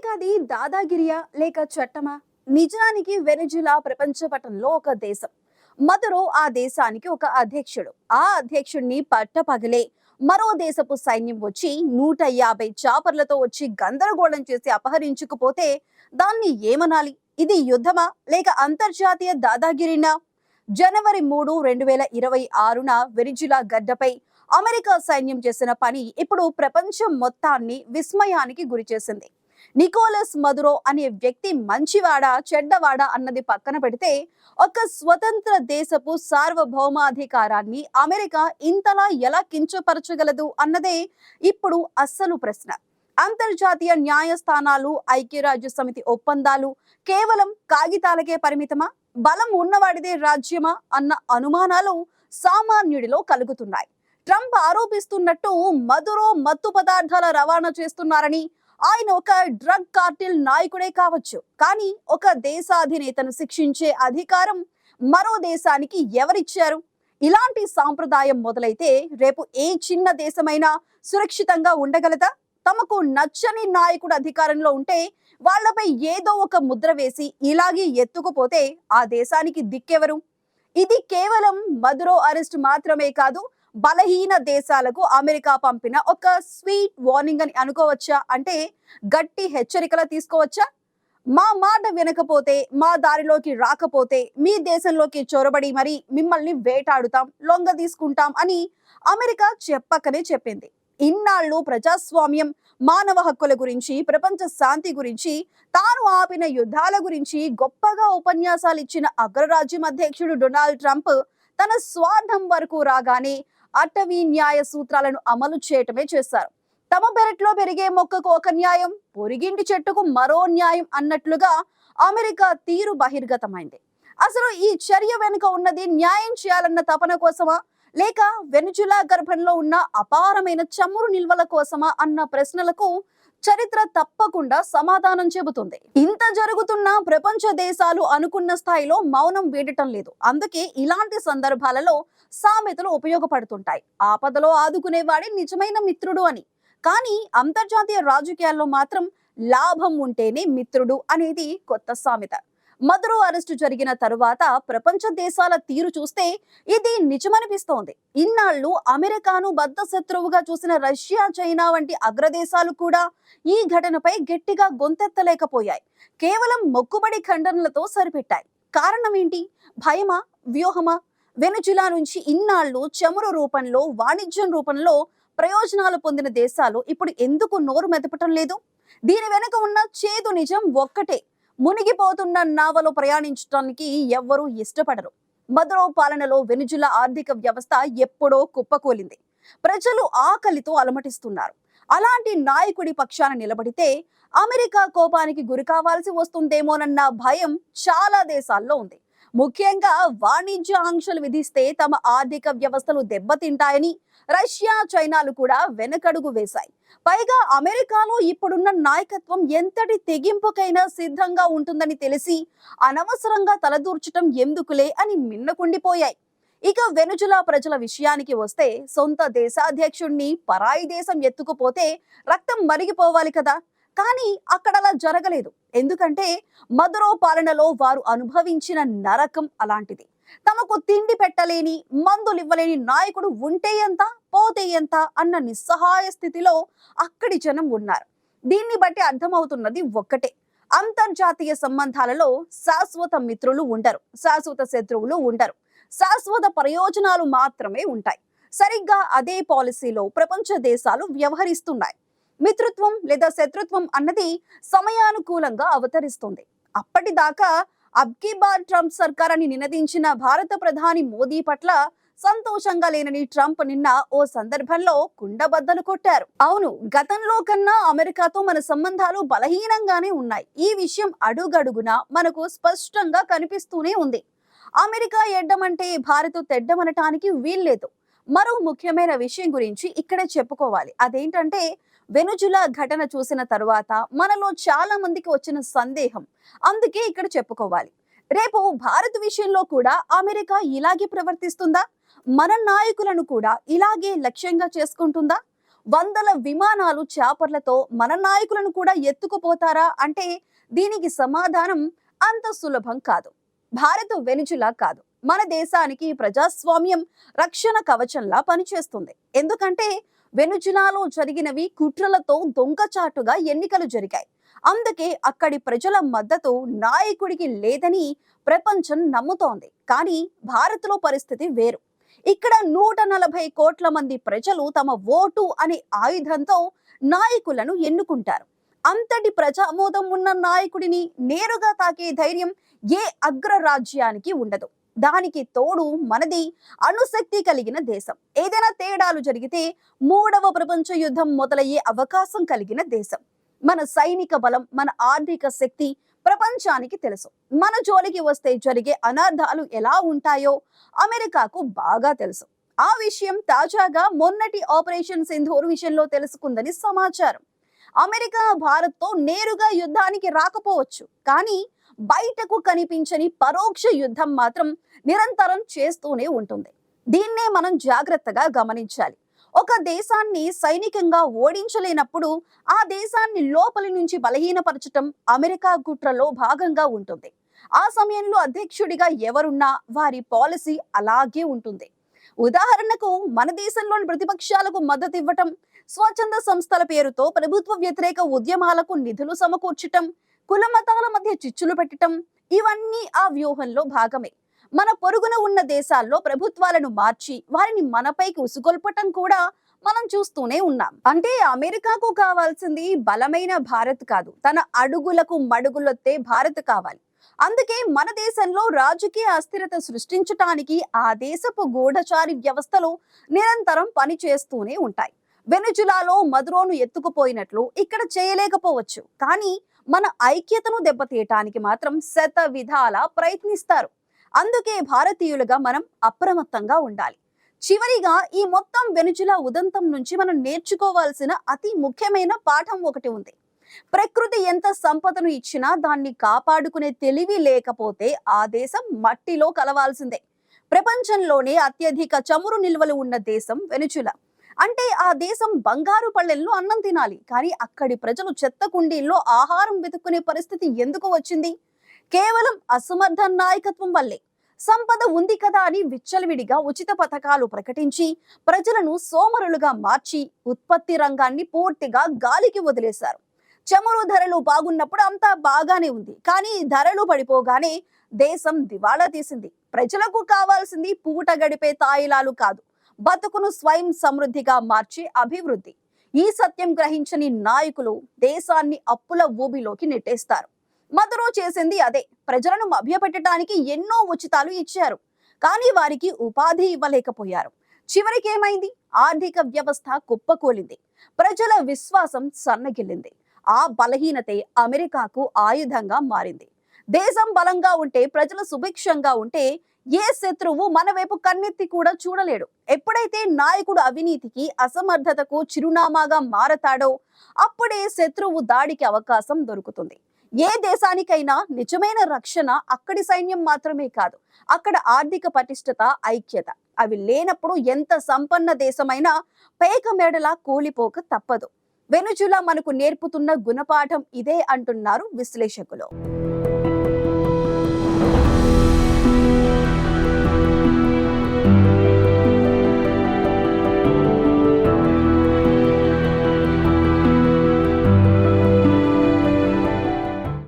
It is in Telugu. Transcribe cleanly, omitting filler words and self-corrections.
ఇంతకది దాదాగిరియా లేక చట్టమా? నిజానికి వెనిజులా ప్రపంచ పటంలో ఒక దేశం. మదురో ఆ దేశానికి ఒక అధ్యక్షుడు. ఆ అధ్యక్షుడిని పట్టపగలే మరో దేశపు సైన్యం వచ్చి 150 చాపర్లతో వచ్చి గందరగోళం చేసి అపహరించుకుపోతే దాన్ని ఏమనాలి? ఇది యుద్ధమా లేక అంతర్జాతీయ దాదాగిరినా? జనవరి 3, 2026న వెనిజులా గడ్డపై అమెరికా సైన్యం చేసిన పని ఇప్పుడు ప్రపంచం మొత్తాన్ని విస్మయానికి గురిచేసింది. నికోలస్ మదురో అనే వ్యక్తి మంచివాడా చెడ్డవాడా అన్నది పక్కన పెడితే, ఒక స్వతంత్ర దేశపు సార్వభౌమాధికారాన్ని అమెరికా ఇంతలా ఎలా కించపరచగలదు అన్నదే ఇప్పుడు అస్సలు ప్రశ్న. అంతర్జాతీయ న్యాయస్థానాలు, ఐక్యరాజ్య సమితి ఒప్పందాలు కేవలం కాగితాలకే పరిమితమా? బలం ఉన్నవాడిదే రాజ్యమా అన్న అనుమానాలు సామాన్యుడిలో కలుగుతున్నాయి. ట్రంప్ ఆరోపిస్తున్నట్టు మదురో మత్తు పదార్థాల రవాణా చేస్తున్నారని, ఆయన ఒక డ్రగ్ కార్టిల్ నాయకుడే కావచ్చు, కానీ ఒక దేశాధినేతను శిక్షించే అధికారం మరో దేశానికి ఎవరిచ్చారు? ఇలాంటి సాంప్రదాయం మొదలైతే రేపు ఏ చిన్న దేశమైనా సురక్షితంగా ఉండగలదా? తమకు నచ్చని నాయకుడు అధికారంలో ఉంటే వాళ్లపై ఏదో ఒక ముద్ర వేసి ఇలాగే ఎత్తుకుపోతే ఆ దేశానికి దిక్కెవరు? ఇది కేవలం మదురో అరెస్ట్ మాత్రమే కాదు, బలహీన దేశాలకు అమెరికా పంపిన ఒక స్వీట్ వార్నింగ్ అని అనుకోవచ్చా? అంటే గట్టి హెచ్చరికలా తీసుకోవచ్చా? మా మాట వినకపోతే, మా దారిలోకి రాకపోతే మీ దేశంలోకి చొరబడి మరి మిమ్మల్ని వేటాడుతాం, లొంగ తీసుకుంటాం అని అమెరికా చెప్పకనే చెప్పింది. ఇన్నాళ్ళు ప్రజాస్వామ్యం, మానవ హక్కుల గురించి, ప్రపంచ శాంతి గురించి, తాను ఆపిన యుద్ధాల గురించి గొప్పగా ఉపన్యాసాలు ఇచ్చిన అగ్రరాజ్యం అధ్యక్షుడు డొనాల్డ్ ట్రంప్ తన స్వార్థం వరకు రాగానే అటవీ న్యాయ సూత్రాలను అమలు చేయటమే చేశారు. తమ పెరట్లో పెరిగే మొక్కకు ఒక న్యాయం, పొరిగింటి చెట్టుకు మరో న్యాయం అన్నట్లుగా అమెరికా తీరు బహిర్గతమైంది. అసలు ఈ చర్య వెనుక ఉన్నది న్యాయం చేయాలన్న తపన కోసమా లేక వెనిజులా గర్భంలో ఉన్న అపారమైన చమురు నిల్వల కోసమా అన్న ప్రశ్నలకు చరిత్ర తప్పకుండా సమాధానం చెబుతుంది. ఇంత జరుగుతున్న ప్రపంచ దేశాలు అనుకున్న స్థాయిలో మౌనం వీడటం లేదు. అందుకే ఇలాంటి సందర్భాలలో సామెతలు ఉపయోగపడుతుంటాయి. ఆపదలో ఆదుకునేవాడే నిజమైన మిత్రుడు అని. కానీ అంతర్జాతీయ రాజకీయాల్లో మాత్రం లాభం ఉంటేనే మిత్రుడు అనేది కొత్త సామెత. మదురో అరెస్టు జరిగిన తరువాత ప్రపంచ దేశాల తీరు చూస్తే ఇది నిజమనిపిస్తోంది. ఇన్నాళ్ళు అమెరికాను బద్ధ శత్రువుగా చూసిన రష్యా, చైనా వంటి అగ్రదేశాలు కూడా ఈ ఘటనపై గట్టిగా గొంతెత్తలేకపోయాయి. కేవలం మొక్కుబడి ఖండనలతో సరిపెట్టాయి. కారణం ఏంటి? భయమా? వ్యూహమా? వెనిజులా నుంచి ఇన్నాళ్ళు చమురు రూపంలో, వాణిజ్యం రూపంలో ప్రయోజనాలు పొందిన దేశాలు ఇప్పుడు ఎందుకు నోరు మెదపటం లేదు? దీని వెనుక ఉన్న చేదు నిజం ఒక్కటే: మునిగిపోతున్న నావలో ప్రయాణించడానికి ఎవ్వరూ ఇష్టపడరు. మదురో పాలనలో వెనిజులా ఆర్థిక వ్యవస్థ ఎప్పుడో కుప్పకూలింది. ప్రజలు ఆకలితో అలమటిస్తున్నారు. అలాంటి నాయకుడి పక్షాన నిలబడితే అమెరికా కోపానికి గురి కావాల్సి వస్తుందేమోనన్న భయం చాలా దేశాల్లో ఉంది. ముఖ్యంగా వాణిజ్య ఆంక్షలు విధిస్తే తమ ఆర్థిక వ్యవస్థలు దెబ్బతింటాయని రష్యా, చైనాలు కూడా వెనకడుగు వేశాయి. పైగా అమెరికాలో ఇప్పుడున్న నాయకత్వం ఎంతటి తెగింపుకైనా సిద్ధంగా ఉంటుందని తెలిసి అనవసరంగా తలదూర్చటం ఎందుకులే అని మిన్నకుండిపోయాయి. ఇక వెనిజులా ప్రజల విషయానికి వస్తే, సొంత దేశాధ్యక్షుడిని పరాయి దేశం ఎత్తుకుపోతే రక్తం మరిగిపోవాలి కదా. కానీ అక్కడ అలా జరగలేదు. ఎందుకంటే మదురో పాలనలో వారు అనుభవించిన నరకం అలాంటిది. తమకు తిండి పెట్టలేని, మందులివ్వలేని నాయకుడు ఉంటే ఎంత, పోతే ఎంత అన్న నిస్సహాయ స్థితిలో అక్కడి జనం ఉన్నారు. దీన్ని బట్టి అర్థమవుతున్నది ఒక్కటే: అంతర్జాతీయ సంబంధాలలో శాశ్వత మిత్రులు ఉండరు, శాశ్వత శత్రువులు ఉండరు, శాశ్వత ప్రయోజనాలు మాత్రమే ఉంటాయి. సరిగ్గా అదే పాలసీలో ప్రపంచ దేశాలు వ్యవహరిస్తున్నాయి. మిత్రత్వం లేదా శత్రుత్వం అన్నది సమయానుకూలంగా అవతరిస్తుంది. అప్పటిదాకా అబ్కీ బార్ ట్రంప్ సర్కార్ అని నినదించిన భారత ప్రధాని మోదీ పట్ల సంతోషంగా లేనని ట్రంప్ నిన్న ఓ సందర్భంలో కుండబద్దలు కొట్టారు. అవును, గతంలో కన్నా అమెరికాతో మన సంబంధాలు బలహీనంగానే ఉన్నాయి. ఈ విషయం అడుగడుగునా మనకు స్పష్టంగా కనిపిస్తూనే ఉంది. అమెరికా ఎడ్డమంటే భారత్ తెడ్డమనటానికి వీల్లేదు. మరో ముఖ్యమైన విషయం గురించి ఇక్కడే చెప్పుకోవాలి. అదేంటంటే, వెనిజులా ఘటన చూసిన తరువాత మనలో చాలా మందికి వచ్చిన సందేహం. అందుకే ఇక్కడ చెప్పుకోవాలి. రేపు భారత్ విషయంలో కూడా అమెరికా ఇలాగే ప్రవర్తిస్తుందా? మన నాయకులను కూడా ఇలాగే లక్ష్యంగా చేసుకుంటుందా? వందల విమానాలు చాపర్లతో మన నాయకులను కూడా ఎత్తుకుపోతారా అంటే దీనికి సమాధానం అంత సులభం కాదు. భారత్ వెనుజులా కాదు, మన దేశానికి ప్రజాస్వామ్యం రక్షణ కవచంలా పనిచేస్తుంది. ఎందుకంటే వెనుజులాలో జరిగినవి కుట్రలతో దొంగచాటుగా ఎన్నికలు జరిగాయి. అందుకే అక్కడి ప్రజల మద్దతు నాయకుడికి లేదని ప్రపంచం నమ్ముతోంది. కానీ భారత్లో పరిస్థితి వేరు. ఇక్కడ 140 కోట్ల మంది ప్రజలు తమ ఓటు అనే ఆయుధంతో నాయకులను ఎన్నుకుంటారు. అంతటి ప్రజామోదం ఉన్న నాయకుడిని నేరుగా తాకే ధైర్యం ఏ అగ్రరాజ్యానికి ఉండదు. దానికి తోడు మనది అణుశక్తి కలిగిన దేశం. ఏదైనా తేడాలు జరిగితే 3వ ప్రపంచ యుద్ధం మొదలయ్యే అవకాశం కలిగిన దేశం. మన సైనిక బలం, మన ఆర్థిక శక్తి ప్రపంచానికి తెలుసు. మన జోలికి వస్తే జరిగే అనార్థాలు ఎలా ఉంటాయో అమెరికాకు బాగా తెలుసు. ఆ విషయం తాజాగా మొన్నటి ఆపరేషన్ సింధూర్ విషయంలో తెలుసుకుందని సమాచారం. అమెరికా భారత్తో నేరుగా యుద్ధానికి రాకపోవచ్చు, కానీ బయటకు కనిపించని పరోక్ష యుద్ధం మాత్రం నిరంతరం చేస్తూనే ఉంటుంది. దీన్నే మనం జాగ్రత్తగా గమనించాలి. ఒక దేశాన్ని సైనికంగా ఓడించలేనప్పుడు ఆ దేశాన్ని లోపలి నుంచి బలహీనపరచటం అమెరికా కుట్రలో భాగంగా ఉంటుంది. ఆ సమయంలో అధ్యక్షుడిగా ఎవరున్నా వారి పాలసీ అలాగే ఉంటుంది. ఉదాహరణకు మన దేశంలోని ప్రతిపక్షాలకు మద్దతు ఇవ్వటం, స్వచ్ఛంద సంస్థల పేరుతో ప్రభుత్వ వ్యతిరేక ఉద్యమాలకు నిధులు సమకూర్చటం, కుల మతాల మధ్య చిచ్చులు పెట్టటం, ఇవన్నీ ఆ వ్యూహంలో భాగమే. మన పొరుగున ఉన్న దేశాల్లో ప్రభుత్వాలను మార్చి వారిని మనపైకి ఉసుగొల్పటం కూడా మనం చూస్తూనే ఉన్నాం. అంటే అమెరికాకు కావాల్సింది బలమైన భారత్ కాదు, తన అడుగులకు మడుగులొత్తే భారత్ కావాలి. అందుకే మన దేశంలో రాజకీయ అస్థిరత సృష్టించటానికి ఆ దేశపు గూఢచారి వ్యవస్థలు నిరంతరం పనిచేస్తూనే ఉంటాయి. వెనుజులాలో మదురోను ఎత్తుకుపోయినట్లు ఇక్కడ చేయలేకపోవచ్చు, కానీ మన ఐక్యతను దెబ్బతీయటానికి మాత్రం శత విధాలా ప్రయత్నిస్తారు. అందుకే భారతీయులుగా మనం అప్రమత్తంగా ఉండాలి. చివరిగా ఈ మొత్తం వెనుజులా ఉదంతం నుంచి మనం నేర్చుకోవాల్సిన అతి ముఖ్యమైన పాఠం ఒకటి ఉంది. ప్రకృతి ఎంత సంపదను ఇచ్చినా దాన్ని కాపాడుకునే తెలివి లేకపోతే ఆ దేశం మట్టిలో కలవాల్సిందే. ప్రపంచంలోనే అత్యధిక చమురు నిల్వలు ఉన్న దేశం వెనుజులా. అంటే ఆ దేశం బంగారు పళ్ళెల్లో అన్నం తినాలి, కానీ అక్కడి ప్రజలు చెత్త కుండీల్లో ఆహారం వెతుక్కునే పరిస్థితి ఎందుకు వచ్చింది? కేవలం అసమర్థ నాయకత్వం వల్లే. సంపద ఉంది కదా అని విచ్చలవిడిగా ఉచిత పథకాలు ప్రకటించి ప్రజలను సోమరులుగా మార్చి ఉత్పత్తి రంగాన్ని పూర్తిగా గాలికి వదిలేశారు. చమురు ధరలు బాగున్నప్పుడు అంతా బాగానే ఉంది, కానీ ధరలు పడిపోగానే దేశం దివాళా తీసింది. ప్రజలకు కావాల్సింది పూట గడిపే తాయిలాలు కాదు, బతుకును స్వయం సమృద్ధిగా మార్చే అభివృద్ధి. ఈ సత్యం గ్రహించని నాయకులు దేశాన్ని అప్పుల ఊబిలోకి నెట్టేస్తారు. మదురో చేసింది అదే. ప్రజలను మభ్యపెట్టడానికి ఎన్నో ఉచితాలు ఇచ్చారు, కానీ వారికి ఉపాధి ఇవ్వలేకపోయారు. చివరికి ఏమైంది? ఆర్థిక వ్యవస్థ కుప్పకూలింది, ప్రజల విశ్వాసం సన్నగిల్లింది. ఆ బలహీనతే అమెరికాకు ఆయుధంగా మారింది. దేశం బలంగా ఉంటే, ప్రజలు సుభిక్షంగా ఉంటే ఏ శత్రువు మన వైపు కన్నెత్తి కూడా చూడలేడు. ఎప్పుడైతే నాయకుడు అవినీతికి, అసమర్థతకు చిరునామాగా మారతాడో అప్పుడే శత్రువు దాడికి అవకాశం దొరుకుతుంది. ఏ దేశానికైనా నిజమైన రక్షణ అక్కడి సైన్యం మాత్రమే కాదు, అక్కడ ఆర్థిక పటిష్టత, ఐక్యత. అవి లేనప్పుడు ఎంత సంపన్న దేశమైనా పేక మేడలా కూలిపోక తప్పదు. వెనుజులా మనకు నేర్పుతున్న గుణపాఠం ఇదే అంటున్నారు విశ్లేషకులు.